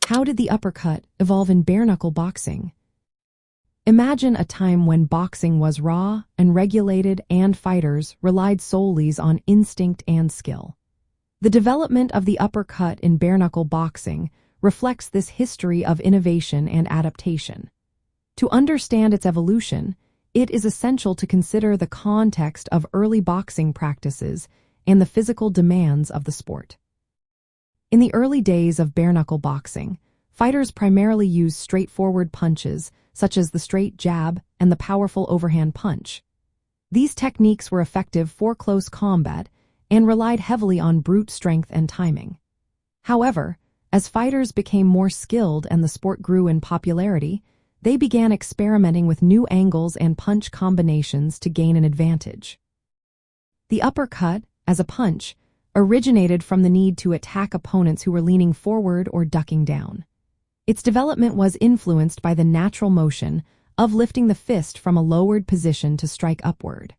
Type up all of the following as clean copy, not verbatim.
How did the uppercut evolve in bare-knuckle boxing? Imagine a time when boxing was raw and regulated and fighters relied solely on instinct and skill. The development of the uppercut in bare-knuckle boxing reflects this history of innovation and adaptation. To understand its evolution, it is essential to consider the context of early boxing practices and the physical demands of the sport. In the early days of bare-knuckle boxing, fighters primarily used straightforward punches, such as the straight jab and the powerful overhand punch. These techniques were effective for close combat and relied heavily on brute strength and timing. However, as fighters became more skilled and the sport grew in popularity, they began experimenting with new angles and punch combinations to gain an advantage. The uppercut, as a punch, originated from the need to attack opponents who were leaning forward or ducking down. Its development was influenced by the natural motion of lifting the fist from a lowered position to strike upward.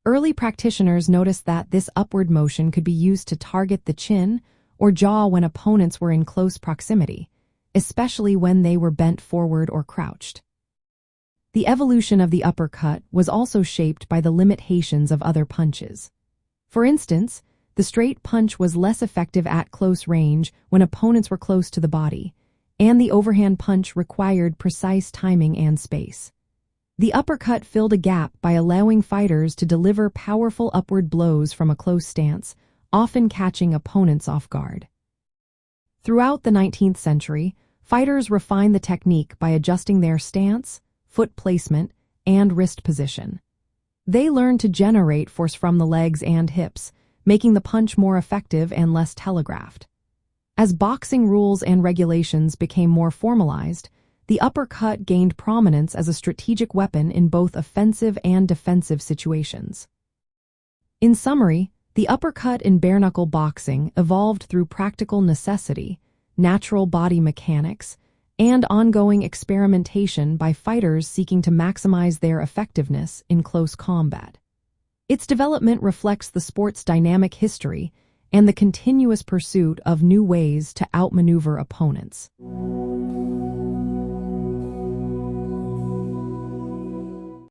Early practitioners noticed that this upward motion could be used to target the chin or jaw when opponents were in close proximity, especially when they were bent forward or crouched. The evolution of the uppercut was also shaped by the limitations of other punches. For instance, the straight punch was less effective at close range when opponents were close to the body, and the overhand punch required precise timing and space. The uppercut filled a gap by allowing fighters to deliver powerful upward blows from a close stance, often catching opponents off guard. Throughout the 19th century, fighters refined the technique by adjusting their stance, foot placement, and wrist position. They learned to generate force from the legs and hips, making the punch more effective and less telegraphed. As boxing rules and regulations became more formalized, the uppercut gained prominence as a strategic weapon in both offensive and defensive situations. In summary, the uppercut in bare-knuckle boxing evolved through practical necessity, natural body mechanics, and ongoing experimentation by fighters seeking to maximize their effectiveness in close combat. Its development reflects the sport's dynamic history and the continuous pursuit of new ways to outmaneuver opponents.